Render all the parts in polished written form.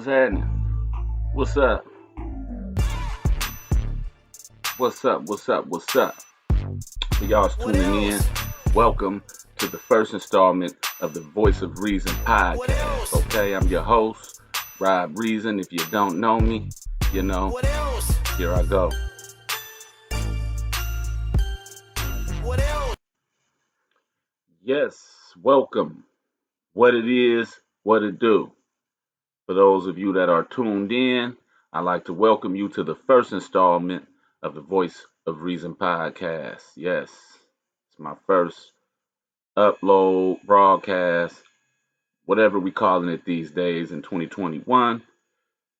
What's happening? What's up? What's up? What's up? What's up? For y'all's tuning in, welcome to the first installment of the Voice of Reason podcast. Okay, I'm your host, Rob Reason. If you don't know me, you know, here I go. Yes, welcome. What it is, what it do. For those of you that are tuned in, I'd like to welcome you to the first installment of the Voice of Reason podcast. Yes, it's my first upload, broadcast, whatever we calling it these days in 2021.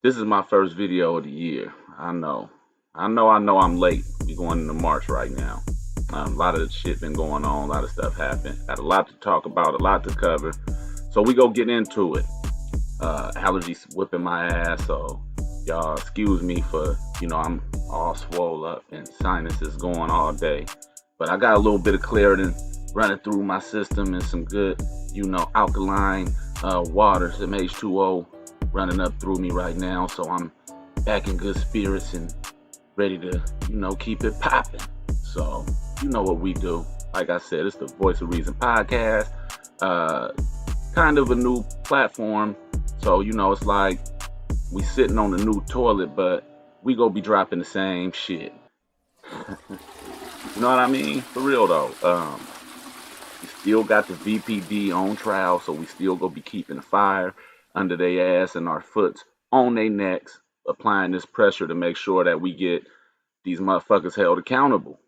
This is my first video of the year. I know I'm late. We're going into March right now. A lot of the shit been going on, a lot of stuff happened. Got a lot to talk about, a lot to cover. So we go get into it. Allergies whipping my ass, so y'all excuse me for, I'm all swole up and sinuses going all day. But I got a little bit of Claritin running through my system and some good, alkaline water, some H2O running up through me right now. So I'm back in good spirits and ready to, keep it popping. So, you know what we do. Like I said, it's the Voice of Reason podcast. Kind of a new platform. So, it's like we sitting on a new toilet, but we gonna be dropping the same shit. You know what I mean? For real though. We still got the VPD on trial, so we still gonna be keeping the fire under their ass and our foots on their necks, applying this pressure to make sure that we get these motherfuckers held accountable.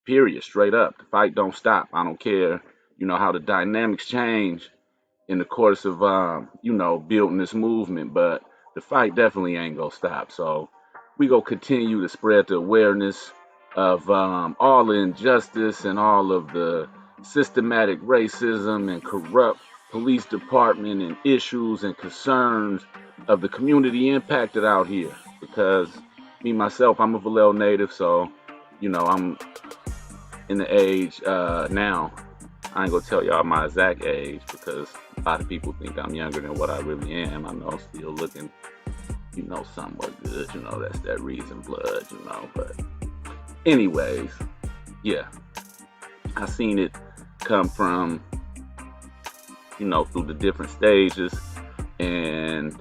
Period. Straight up. The fight don't stop. I don't care, how the dynamics change in the course of, building this movement, but the fight definitely ain't gonna stop. So we gonna continue to spread the awareness of all the injustice and all of the systematic racism and corrupt police department and issues and concerns of the community impacted out here. Because me, myself, I'm a Vallejo native, so, I'm in the age now. I ain't gonna tell y'all my exact age because a lot of people think I'm younger than what I really am. I know I'm still looking, somewhat good. That's that Reason blood, But anyways, yeah. I seen it come from, through the different stages. And,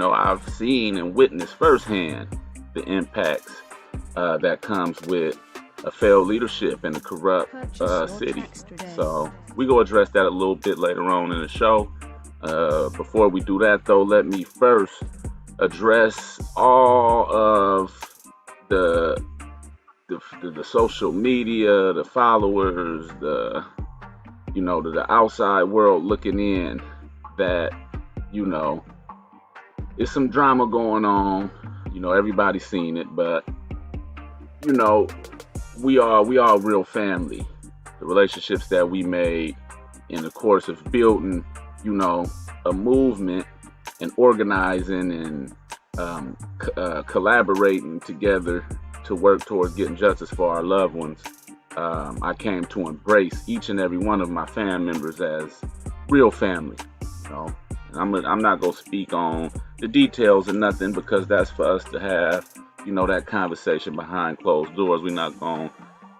I've seen and witnessed firsthand the impacts that comes with a failed leadership in a corrupt city. So we go address that a little bit later on in the show. Before we do that though, let me first address all of the social media, the followers, the outside world looking in that, it's some drama going on. Everybody's seen it, but we are real family. The relationships that we made in the course of building, a movement and organizing and collaborating together to work towards getting justice for our loved ones. I came to embrace each and every one of my family members as real family. And I'm not gonna speak on the details and nothing because that's for us to have. That conversation behind closed doors. We're not going to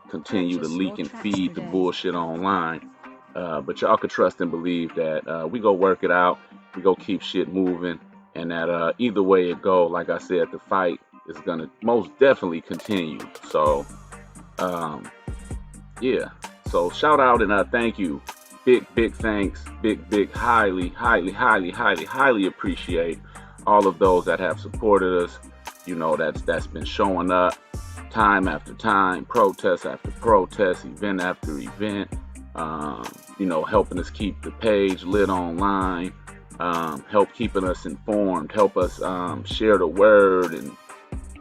continue to leak and feed the bullshit online. But y'all could trust and believe that we go work it out. We go keep shit moving. And that either way it go, like I said, the fight is going to most definitely continue. So, yeah. So shout out and thank you. Big thanks. Big, highly appreciate all of those that have supported us. That's been showing up time after time, protest after protest, event after event, helping us keep the page lit online, help keeping us informed, help us share the word and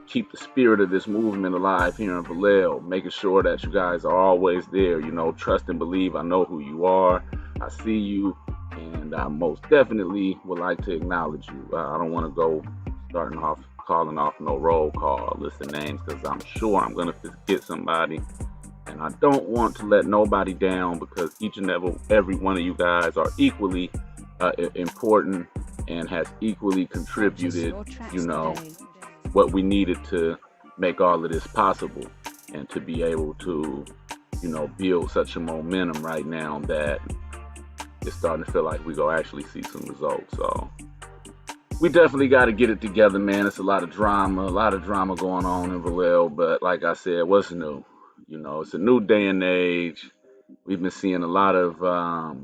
keep the spirit of this movement alive here in Vallejo, making sure that you guys are always there, trust and believe. I know who you are. I see you, and I most definitely would like to acknowledge you. I don't want to go starting off calling off no roll call, list of names, because I'm sure I'm going to forget somebody. And I don't want to let nobody down because each and every one of you guys are equally important and has equally contributed, what we needed to make all of this possible and to be able to, build such a momentum right now that it's starting to feel like we're going to actually see some results. So we definitely got to get it together, man. It's a lot of drama going on in Vallejo, but like I said, what's new? It's a new day and age. We've been seeing a lot of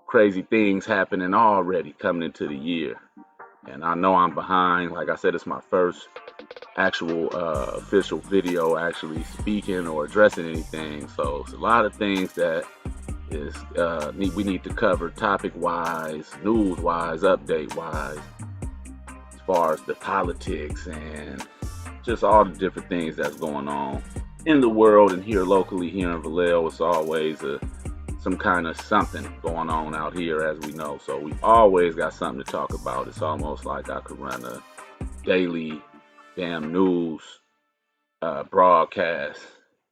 crazy things happening already coming into the year. And I know I'm behind. Like I said, it's my first actual official video actually speaking or addressing anything. So it's a lot of things that is we need to cover topic wise, news wise, update wise, as far as the politics and just all the different things that's going on in the world and here locally here in Vallejo. It's always some kind of something going on out here, as we know. So we always got something to talk about. It's almost like I could run a daily damn news broadcast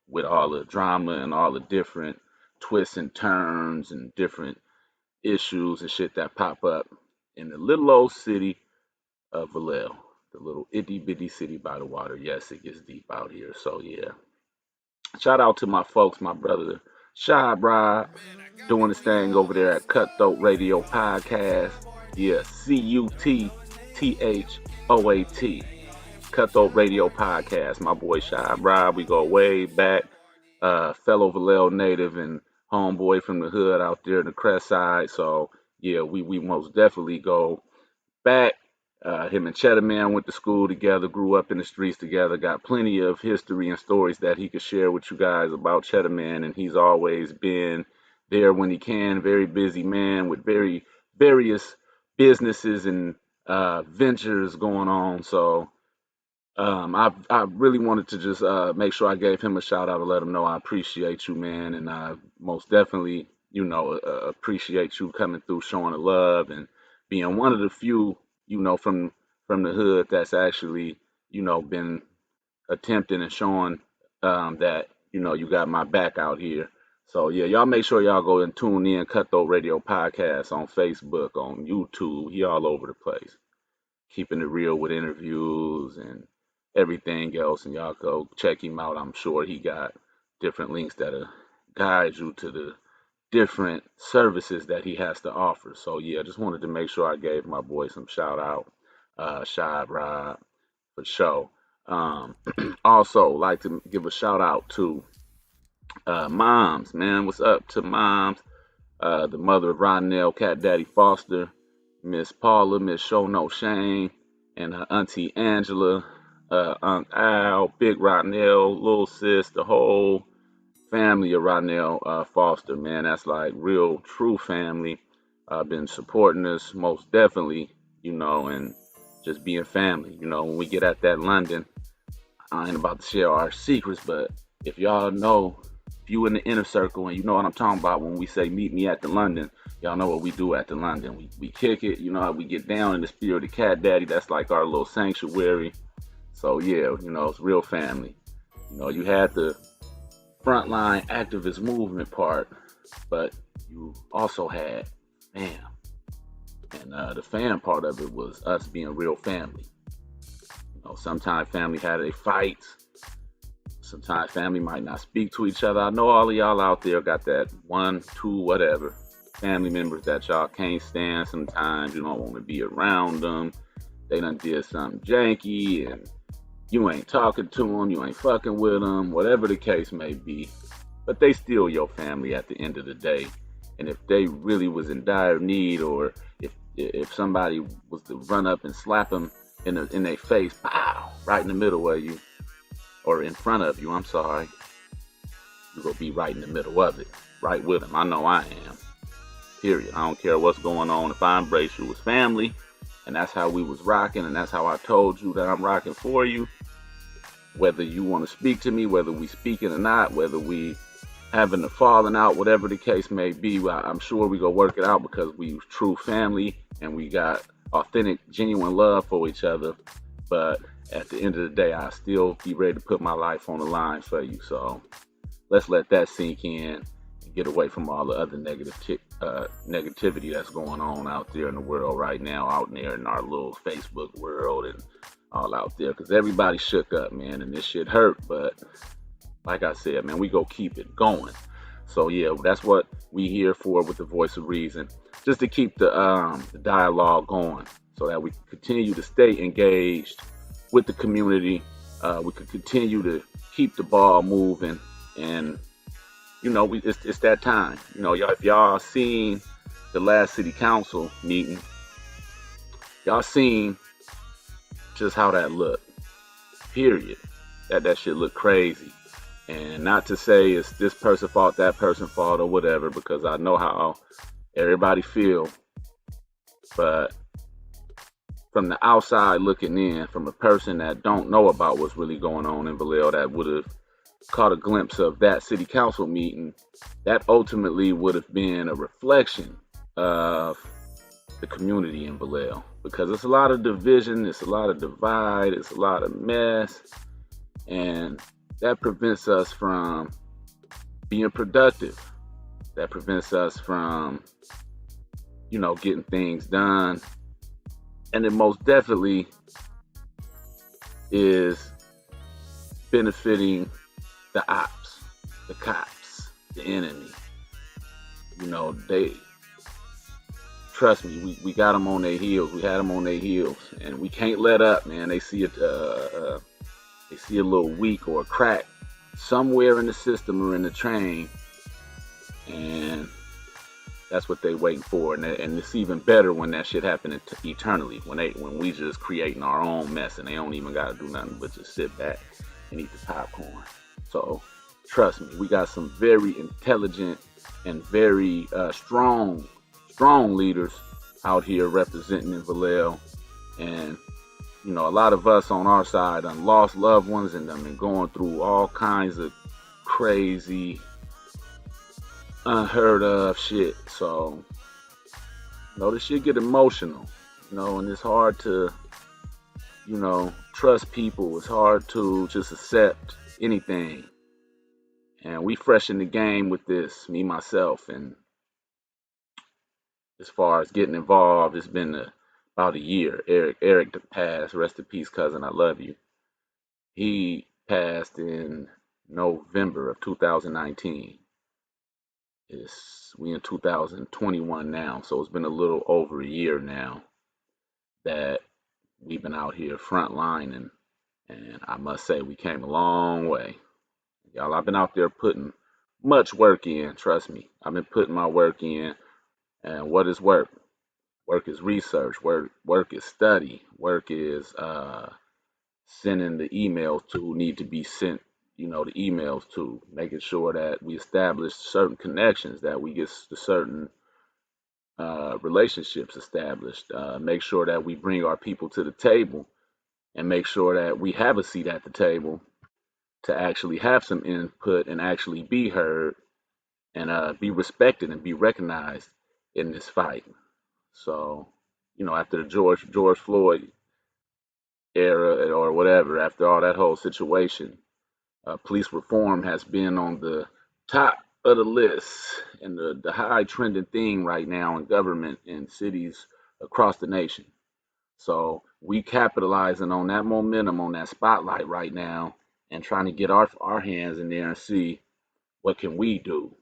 with all the drama and all the different twists and turns and different issues and shit that pop up in the little old city of Vallejo, the little itty bitty city by the water. Yes, it gets deep out here. So yeah, shout out to my folks, my brother Shy Bride, doing his thing over there at Cutthroat Radio Podcast. Yeah, CUTTHOAT. Cutthroat Radio Podcast. My boy Shy Bride, we go way back. Fellow Vallejo native and homeboy from the hood out there in the Crest side. So yeah, we most definitely go back. Him and Cheddar Man went to school together, grew up in the streets together, got plenty of history and stories that he could share with you guys about Cheddar Man, and he's always been there when he can. Very busy man with very various businesses and ventures going on. So I really wanted to just make sure I gave him a shout out and let him know I appreciate you, man, and I most definitely, appreciate you coming through, showing the love, and being one of the few, from the hood that's actually, been attempting and showing that, you got my back out here. So yeah, y'all make sure y'all go and tune in Cutthroat Radio Podcast on Facebook, on YouTube. He all over the place, keeping it real with interviews and everything else. And y'all go check him out. I'm sure he got different links that'll guide you to the different services that he has to offer. So yeah, just wanted to make sure I gave my boy some shout out, Shy Rod, for sure. Also like to give a shout out to Moms, man. What's up to Moms? The mother of Rodnell Cat Daddy Foster, Miss Paula, Miss Show No Shame, and her auntie Angela, Aunt Al, Big Rodnell, little sis, the whole family of Rodnell Foster, man. That's like real, true family. Been supporting us most definitely, and just being family. When we get at that London, I ain't about to share our secrets, but if y'all know, if you in the inner circle and you know what I'm talking about when we say meet me at the London, y'all know what we do at the London. We kick it, we get down in the spirit of Cat Daddy. That's like our little sanctuary. So yeah, it's real family. You had the frontline activist movement part, but you also had fam. And the fam part of it was us being real family. Sometimes family had a fight. Sometimes family might not speak to each other. I know all of y'all out there got that 1, 2, whatever family members that y'all can't stand. Sometimes you don't want to be around them. They done did something janky and you ain't talking to them, you ain't fucking with them, whatever the case may be. But they still your family at the end of the day. And if they really was in dire need, or if somebody was to run up and slap them in their face, pow, right in the middle of you, or in front of you, I'm sorry, you're going to be right in the middle of it, right with them. I know I am. Period. I don't care what's going on. If I embrace you as family, and that's how we was rocking, and that's how I told you that I'm rocking for you, whether you want to speak to me, whether we speaking or not, whether we having a falling out, whatever the case may be, I'm sure we go work it out because we true family and we got authentic, genuine love for each other. But at the end of the day, I still be ready to put my life on the line for you. So let's let that sink in and get away from all the other negative negativity that's going on out there in the world right now, out there in our little Facebook world and all out there, because everybody shook up, man, and this shit hurt. But like I said, man, we go keep it going. So yeah, that's what we here for with the Voice of Reason, just to keep the dialogue going, so that we can continue to stay engaged with the community. We can continue to keep the ball moving, and it's that time. Y'all, if y'all seen the last city council meeting, y'all seen just how that looked. Period. That shit looked crazy. And not to say it's this person fault, that person fault, or whatever, because I know how everybody feel. But from the outside looking in, from a person that don't know about what's really going on in Vallejo, that would have caught a glimpse of that city council meeting, that ultimately would have been a reflection of the community in Vallejo. Because it's a lot of division, it's a lot of divide, it's a lot of mess, and that prevents us from being productive. That prevents us from, getting things done. And it most definitely is benefiting the ops, the cops, the enemy. They, trust me, we got them on their heels. We had them on their heels, and we can't let up, man. They see it. They see a little weak or a crack somewhere in the system or in the train, and that's what they waiting for. And it's even better when that shit happening eternally, when we just creating our own mess, and they don't even gotta do nothing but just sit back and eat the popcorn. So trust me, we got some very intelligent and very strong leaders out here representing in Vallejo, and a lot of us on our side done lost loved ones and done been going through all kinds of crazy, unheard of shit. So, this shit get emotional, and it's hard to, trust people. It's hard to just accept anything. And we fresh in the game with this, me, myself, and as far as getting involved, it's been about a year. Eric passed. Rest in peace, cousin. I love you. He passed in November of 2019. We in 2021 now, so it's been a little over a year now that we've been out here frontlining, and I must say we came a long way. Y'all, I've been out there putting much work in. Trust me, I've been putting my work in. And what is work? Work is research. Work is study. Work is sending the emails to who need to be sent, the emails to, making sure that we establish certain connections, that we get the certain relationships established, make sure that we bring our people to the table, and make sure that we have a seat at the table to actually have some input and actually be heard and be respected and be recognized in this fight. So, after the George Floyd era or whatever, after all that whole situation, police reform has been on the top of the list and the high trending thing right now in government in cities across the nation. So we capitalizing on that momentum, on that spotlight right now, and trying to get our hands in there and see what can we do.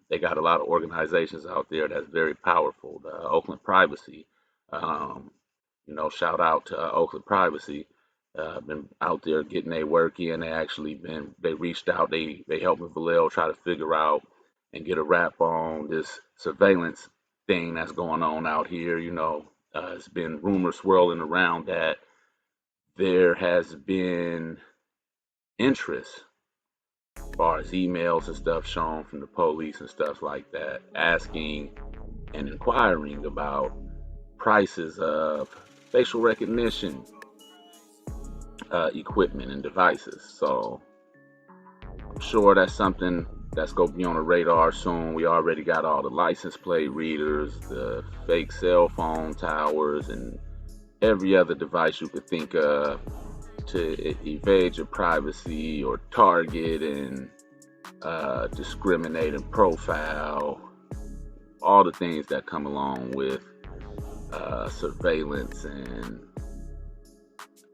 They got a lot of organizations out there that's very powerful. The Oakland Privacy, shout out to Oakland Privacy. Been out there getting their work in. They reached out. They helped Vallejo try to figure out and get a wrap on this surveillance thing that's going on out here. It's been rumors swirling around that there has been interest as far as emails and stuff shown from the police and stuff like that, asking and inquiring about prices of facial recognition equipment and devices. So I'm sure that's something that's going to be on the radar soon. We already got all the license plate readers, the fake cell phone towers, and every other device you could think of to evade your privacy or target and discriminate and profile all the things that come along with surveillance and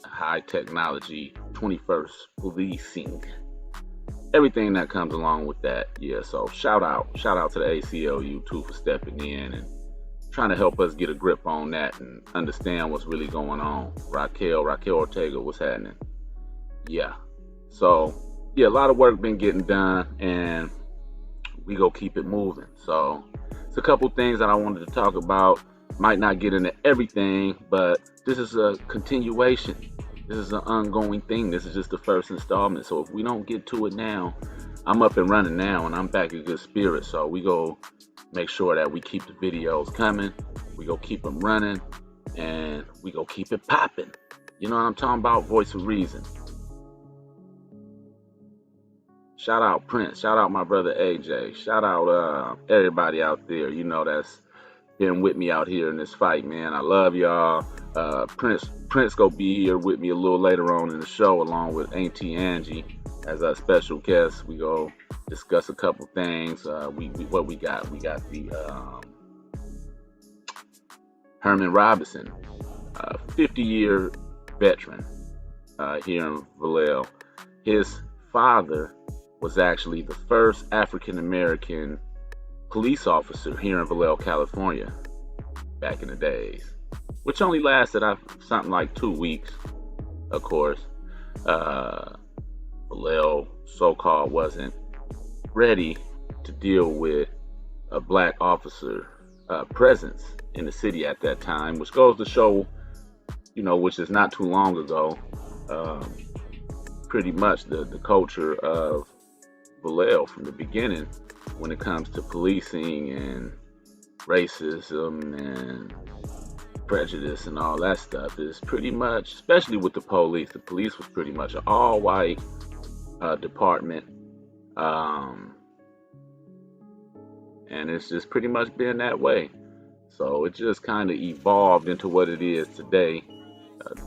high technology, 21st policing, everything that comes along with that. Yeah, so shout out to the ACLU too for stepping in and trying to help us get a grip on that and understand what's really going on. Raquel Ortega, what's happening? Yeah. So yeah, a lot of work been getting done, and we go keep it moving. So it's a couple things that I wanted to talk about. Might not get into everything, but this is a continuation. This is an ongoing thing. This is just the first installment. So if we don't get to it now, I'm up and running now, and I'm back in good spirits. So we go make sure that we keep the videos coming. We go keep them running, and we go keep it popping. You know what I'm talking about? Voice of Reason. Shout out Prince. Shout out my brother AJ. Shout out everybody out there. You know that's been with me out here in this fight, man. I love y'all. Prince go be here with me a little later on in the show, along with Auntie Angie as a special guest. We go discuss a couple things. What we got? We got the Herman Robinson, 50-year veteran here in Vallejo. His father was actually the first African American police officer here in Vallejo, California, back in the days, which only lasted something like 2 weeks. Of course, Vallejo so-called wasn't ready to deal with a black officer presence in the city at that time, which goes to show, which is not too long ago, pretty much the culture of Vallejo from the beginning when it comes to policing and racism and prejudice and all that stuff is pretty much, especially with the police. The police was pretty much an all-white department, and it's just pretty much been that way. So it just kind of evolved into what it is today.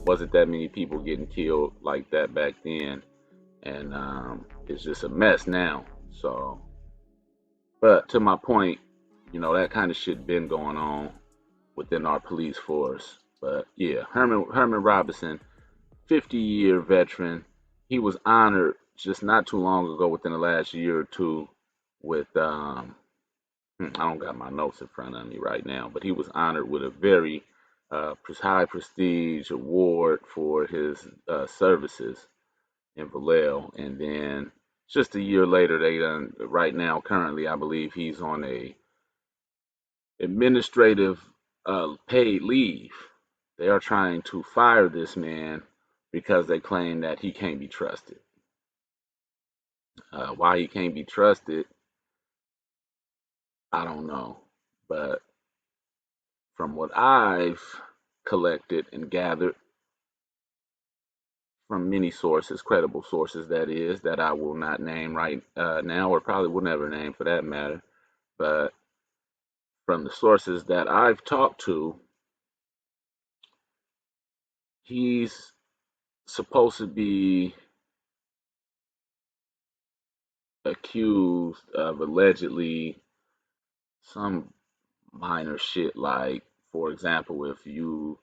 Wasn't that many people getting killed like that back then, and it's just a mess now. So, but to my point, that kind of shit been going on within our police force. But yeah, Herman Robinson, 50-year veteran. He was honored just not too long ago, within the last year or two, with I don't got my notes in front of me right now, but he was honored with a very high prestige award for his services in Vallejo. And then just a year later, right now, currently, I believe he's on a administrative paid leave. They are trying to fire this man because they claim that he can't be trusted. Why he can't be trusted, I don't know. But from what I've collected and gathered from many sources, credible sources that is, that I will not name right now, or probably will never name for that matter, but from the sources that I've talked to, he's supposed to be accused of allegedly some minor shit, like, for example, if you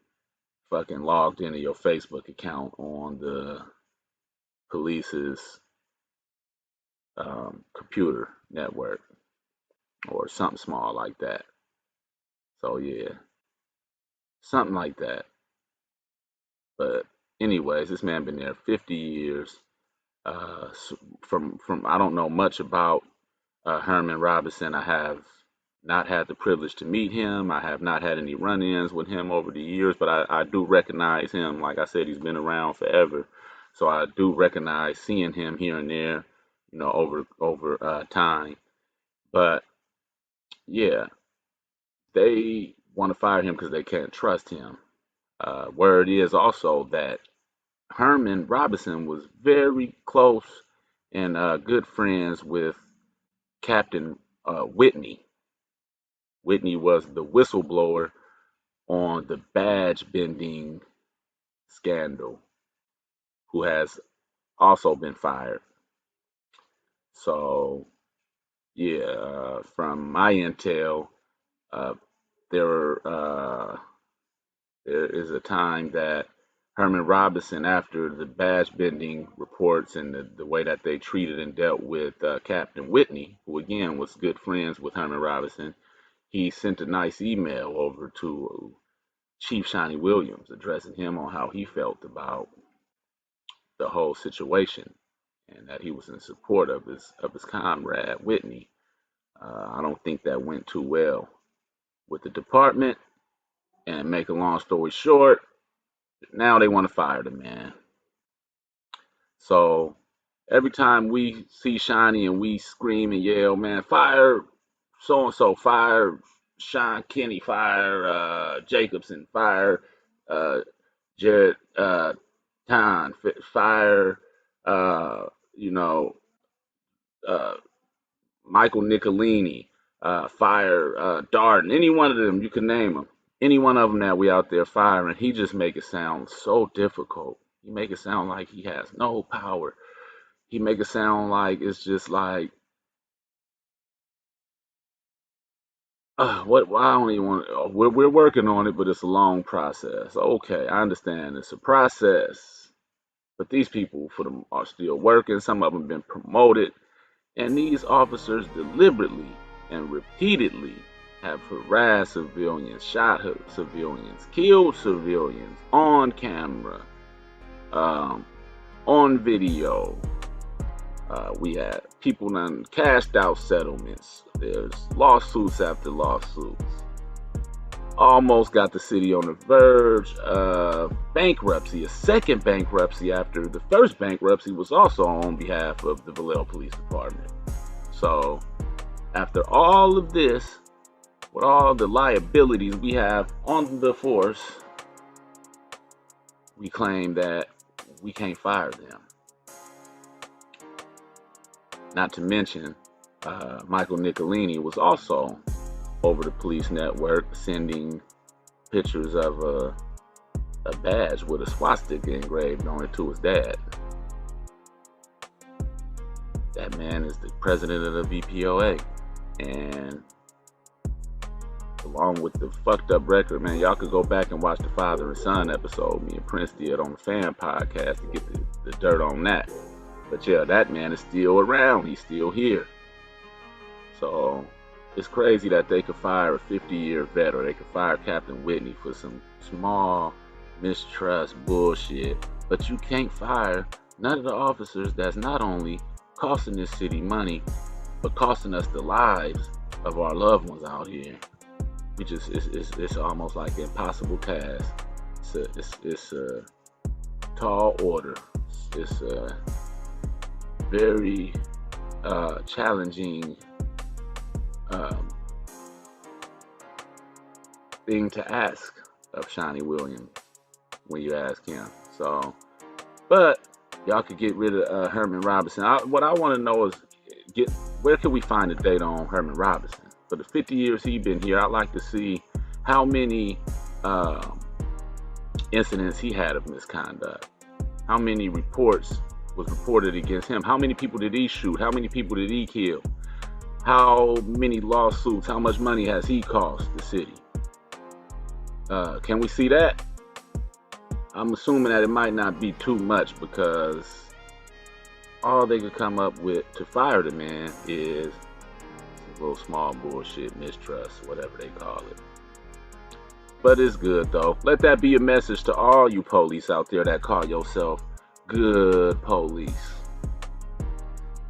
fucking logged into your Facebook account on the police's computer network or something small like that. So yeah, something like that. But anyways, this man been there 50 years. From I don't know much about Herman Robinson. I have not had the privilege to meet him. I have not had any run-ins with him over the years, but I do recognize him. Like I said, he's been around forever, so I do recognize seeing him here and there, over time. But yeah, they want to fire him because they can't trust him. Word is also that Herman Robinson was very close and good friends with Captain Whitney. Whitney was the whistleblower on the badge bending scandal, who has also been fired. So, yeah, from my intel, Uh, there, there is a time that Herman Robinson, after the badge bending reports and the way that they treated and dealt with Captain Whitney, who again was good friends with Herman Robinson, he sent a nice email over to Chief Shawnee Williams addressing him on how he felt about the whole situation and that he was in support of his comrade Whitney. I don't think that went too well with the department. And make a long story short, now they want to fire the man. So every time we see Shiny and we scream and yell, man, fire so and so, fire Sean Kenny, fire Jacobson, fire uh, Jared Town, fire you know uh, Michael Nicolini, fire Darden, any one of them, you can name them. Any one of them that we out there firing, he just make it sound so difficult. He make it sound like he has no power. He make it sound like it's just like, what? Well, I don't even want. We're working on it, but it's a long process. Okay, I understand it's a process, but these people for them are still working. Some of them been promoted. And these officers deliberately and repeatedly have harassed civilians, shot civilians, killed civilians on camera, um, on video. We had people done cashed out settlements. There's lawsuits after lawsuits. Almost got the city on the verge of bankruptcy, a second bankruptcy after the first bankruptcy was also on behalf of the Vallejo Police Department. So, after all of this, with all the liabilities we have on the force, we claim that we can't fire them. Not to mention, Michael Nicolini was also over the police network sending pictures of a badge with a swastika engraved on it to his dad. That man is the president of the VPOA. And along with the fucked up record, man, y'all could go back and watch the father and son episode me and Prince did on the Fan podcast to get the dirt on that. But yeah, that man is still around. He's still here. So it's crazy that they could fire a 50-year vet, or they could fire Captain Whitney for some small mistrust bullshit. But you can't fire none of the officers that's not only costing this city money, but costing us the lives of our loved ones out here. It's almost like an impossible task. It's a tall order. It's a very challenging thing to ask of Shawnee Williams when you ask him. So, but y'all could get rid of Herman Robinson. What I want to know is, where can we find the data on Herman Robinson? For the 50 years he's been here, I'd like to see how many incidents he had of misconduct. How many reports was reported against him? How many people did he shoot? How many people did he kill? How many lawsuits? How much money has he cost the city? Can we see that? I'm assuming that it might not be too much, because all they could come up with to fire the man is a little small bullshit, mistrust, whatever they call it. But it's good though. Let that be a message to all you police out there that call yourself good police.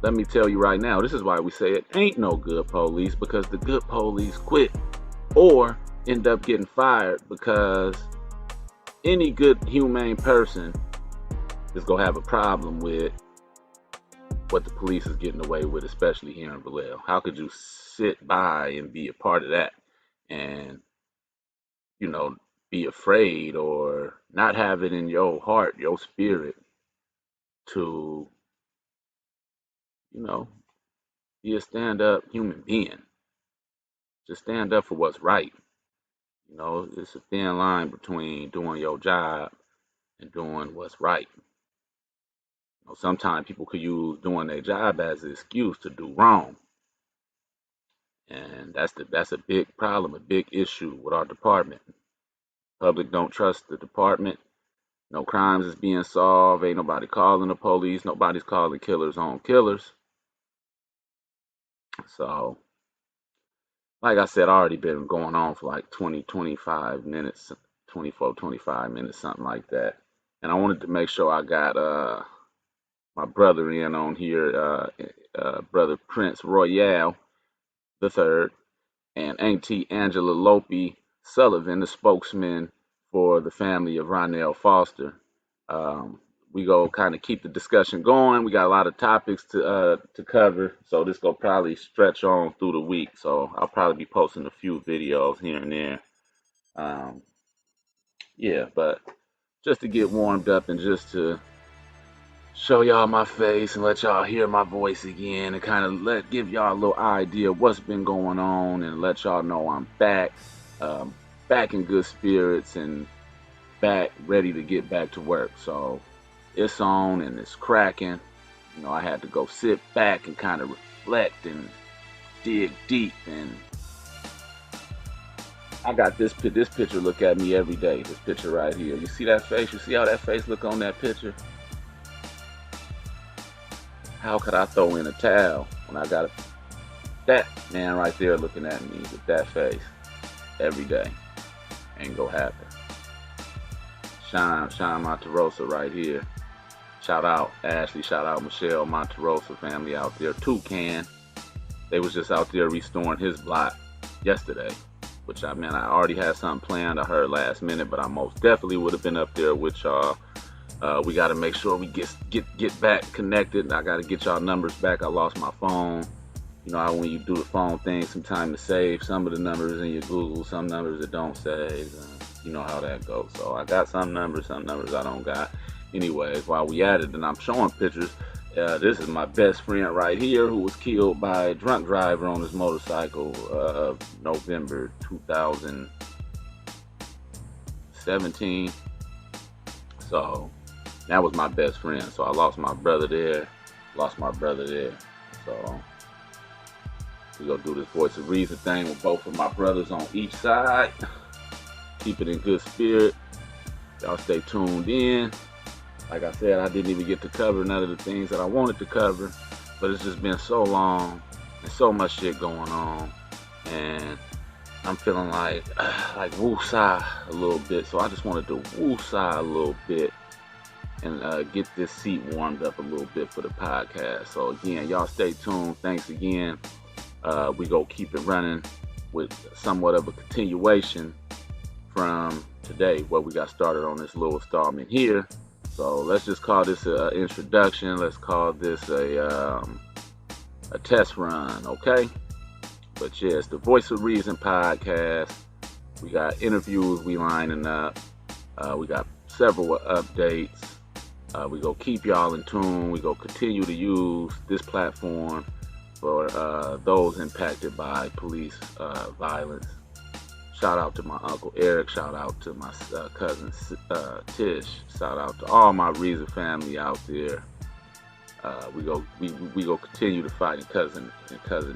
Let me tell you right now, this is why we say it ain't no good police, because the good police quit or end up getting fired, because any good humane person is gonna have a problem with what the police is getting away with, especially here in Vallejo. How could you sit by and be a part of that and, be afraid or not have it in your heart, your spirit to, be a stand-up human being? Just stand up for what's right. It's a thin line between doing your job and doing what's right. Sometimes people could use doing their job as an excuse to do wrong. And that's a big problem, a big issue with our department. Public don't trust the department. No crimes is being solved. Ain't nobody calling the police. Nobody's calling killers on killers. So, like I said, already been going on for like 20, 25 minutes, 24, 25 minutes, something like that. And I wanted to make sure I got my brother in on here, brother Prince Royale the third, and Auntie Angela Lope Sullivan, the spokesman for the family of Ronell Foster. Um, we go kind of keep the discussion going. We got a lot of topics to cover, so this will probably stretch on through the week. So I'll probably be posting a few videos here and there. Um, yeah, but just to get warmed up and just to show y'all my face and let y'all hear my voice again and kind of give y'all a little idea of what's been going on and let y'all know I'm back, um, back in good spirits and back ready to get back to work. So it's on and it's cracking. You know, I had to go sit back and kind of reflect and dig deep, and I got this picture look at me every day. This picture right here. You see that face? You see how that face look on that picture? How could I throw in a towel when I got that man right there looking at me with that face every day? Ain't gonna happen. Shine Monterosa right here. Shout out Ashley, shout out Michelle Monterosa family out there. Toucan, they was just out there restoring his block yesterday, which I already had something planned. I heard last minute, but I most definitely would have been up there with y'all. We got to make sure we get back connected. I got to get y'all numbers back. I lost my phone. You know how when you do the phone thing, sometimes to save some of the numbers in your Google, some numbers that don't save. You know how that goes. So I got some numbers I don't got. Anyways, while we at it, and I'm showing pictures, this is my best friend right here who was killed by a drunk driver on his motorcycle, November 2017. So that was my best friend. So I lost my brother there. So we gonna do this voice of reason thing with both of my brothers on each side. Keep it in good spirit. Y'all stay tuned in. Like I said, I didn't even get to cover none of the things that I wanted to cover, but it's just been so long and so much shit going on, and I'm feeling like woosah a little bit. So I just wanted to woosah a little bit and get this seat warmed up a little bit for the podcast. So again, y'all stay tuned. Thanks again. We go keep it running with somewhat of a continuation from today, where we got started on this little installment here. So let's just call this an introduction. Let's call this a test run, okay? But yeah, it's the Voice of Reason podcast. We got interviews we lining up. We got several updates. We go keep y'all in tune. We go continue to use this platform for those impacted by police violence. Shout out to my Uncle Eric. Shout out to my cousin Tish. Shout out to all my Reason family out there. We go continue to fight in cousin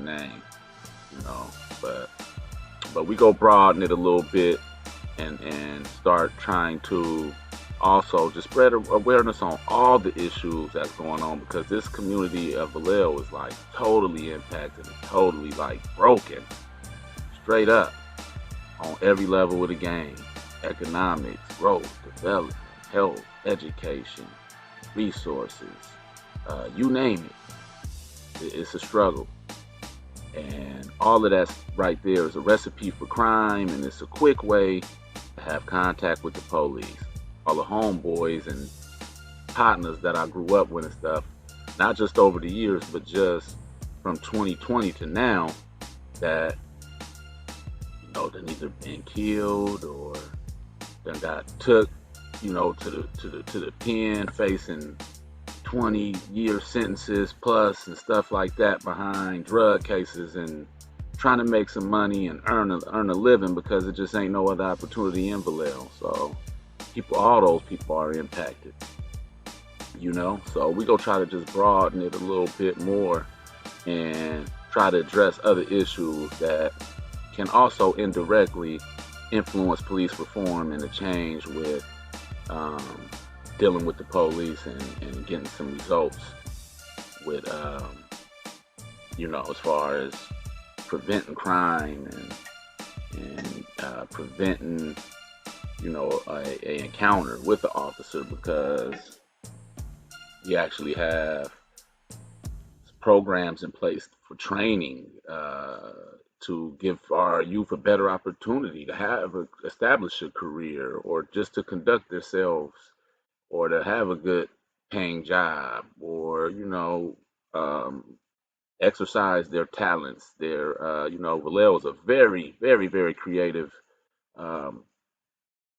name, you know. But we go broaden it a little bit and start trying to also just spread awareness on all the issues that's going on, because this community of Vallejo is like totally impacted and totally like broken, straight up, on every level of the game: economics, growth, development, health, education, resources, you name it. It's a struggle. And all of that right there is a recipe for crime, and it's a quick way to have contact with the police. All the homeboys and partners that I grew up with and stuff, not just over the years, but just from 2020 to now, that done either been killed or done got took, to the pen, facing 20-year sentences plus and stuff like that behind drug cases and trying to make some money and earn a living, because it just ain't no other opportunity in Vallejo. So all those people are impacted, so we go try to just broaden it a little bit more and try to address other issues that can also indirectly influence police reform and a change with um, dealing with the police and getting some results with, as far as preventing crime and preventing, a encounter with the officer, because we actually have programs in place for training to give our youth a better opportunity to establish a career, or just to conduct themselves, or to have a good paying job, or um, exercise their talents. Vallejo is a very, very, very creative, um,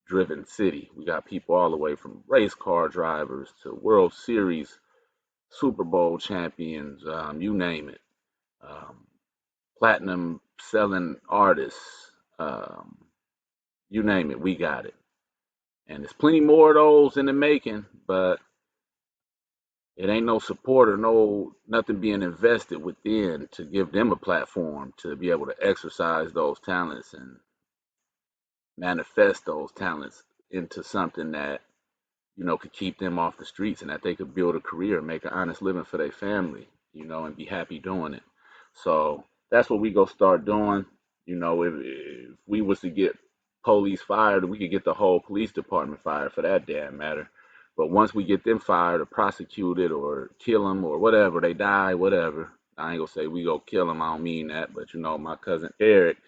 driven city. We got people all the way from race car drivers to World Series, Super Bowl champions, you name it. Um, Platinum selling artists, um, you name it, we got it. And there's plenty more of those in the making, but it ain't no support or no nothing being invested within to give them a platform to be able to exercise those talents and manifest those talents into something that could keep them off the streets, and that they could build a career and make an honest living for their family, and be happy doing it. So that's what we go start doing. If we was to get police fired, we could get the whole police department fired for that damn matter. But once we get them fired or prosecuted or kill them or whatever, they die, whatever. I ain't gonna say we go kill them. I don't mean that, but my cousin Eric,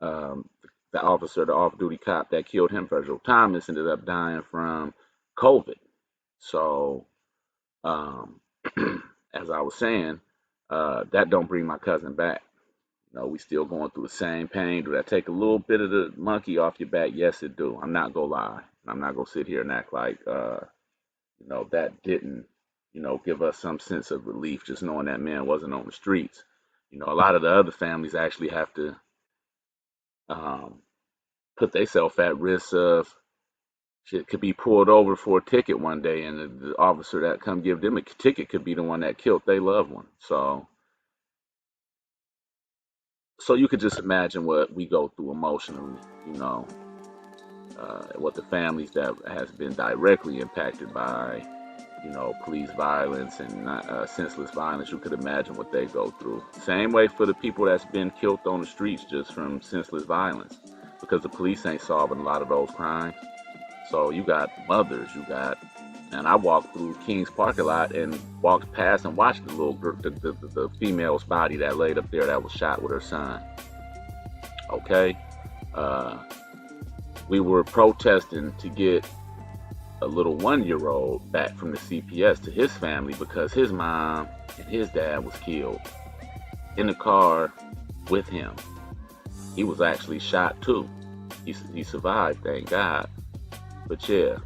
um, the officer, the off-duty cop that killed him, Federal Thomas, ended up dying from COVID. So, um, as I was saying, that don't bring my cousin back. We still going through the same pain. Do that take a little bit of the monkey off your back? Yes, it do. I'm not gonna lie. I'm not gonna sit here and act like that didn't give us some sense of relief just knowing that man wasn't on the streets. A lot of the other families actually have to um, put themselves at risk of shit could be pulled over for a ticket one day, and the officer that come give them a ticket could be the one that killed their loved one. So you could just imagine what we go through emotionally, what the families that has been directly impacted by, police violence and senseless violence. You could imagine what they go through. Same way for the people that's been killed on the streets just from senseless violence, because the police ain't solving a lot of those crimes. So you got mothers, and I walked through King's parking lot and walked past and watched the little girl, the female's body that laid up there that was shot with her son. Okay, uh, we were protesting to get a little 1-year old back from the CPS to his family because his mom and his dad was killed in the car with him. He was actually shot too. He survived, thank God. But yeah,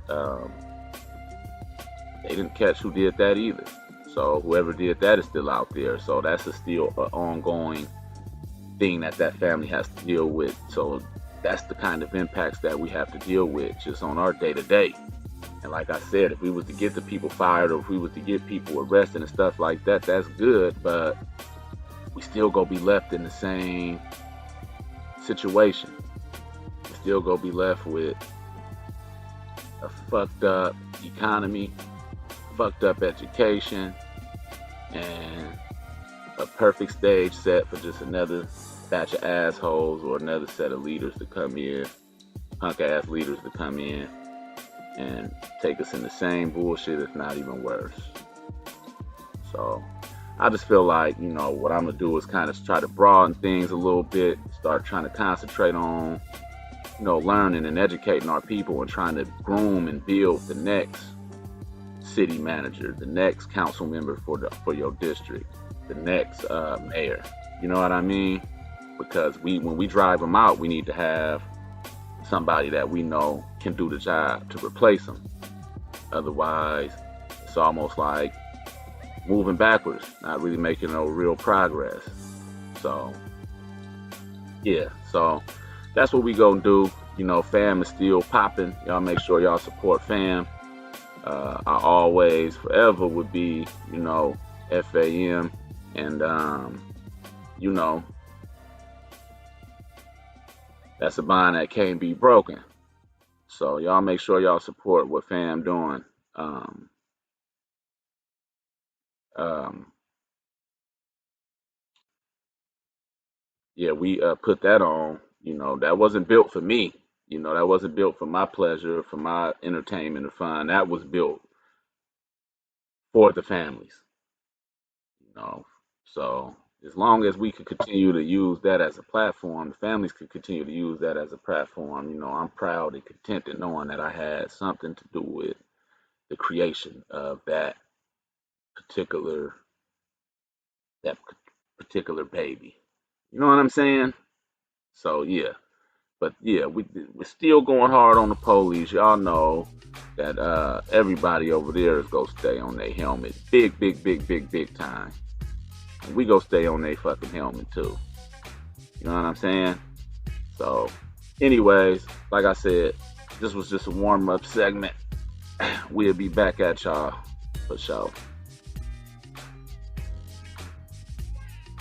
they didn't catch who did that either. So whoever did that is still out there. So that's still an ongoing thing that family has to deal with. So that's the kind of impacts that we have to deal with just on our day to day. And like I said, if we was to get the people fired, or if we was to get people arrested and stuff like that, that's good. But we still gonna be left in the same situation. We still gonna be left with a fucked up economy, fucked up education, and a perfect stage set for just another batch of assholes or another set of leaders to come in, punk ass leaders to come in and take us in the same bullshit, if not even worse. So I just feel like, what I'm gonna do is kind of try to broaden things a little bit, start trying to concentrate on learning and educating our people and trying to groom and build the next city manager, the next council member for your district, the next mayor. You know what I mean? Because when we drive them out, we need to have somebody that we know can do the job to replace them. Otherwise, it's almost like moving backwards, not really making no real progress. So, yeah. So that's what we gonna do. Fam is still popping. Y'all make sure y'all support fam. I always, forever would be, FAM. And you know, that's a bond that can't be broken. So y'all make sure y'all support what fam doing. Um, um, yeah, we put that on. You know, that wasn't built for me. You know, that wasn't built for my pleasure, for my entertainment or fun. That was built for the families. You know, so as long as we could continue to use that as a platform, the families could continue to use that as a platform. You know, I'm proud and contented knowing that I had something to do with the creation of particular that particular baby. You know what I'm saying? So yeah, but yeah, we're still going hard on the police. Y'all know that everybody over there is gonna stay on their helmet, big time. And we go stay on their fucking helmet too. You know what I'm saying? So, anyways, like I said, this was just a warm up segment. We'll be back at y'all for sure.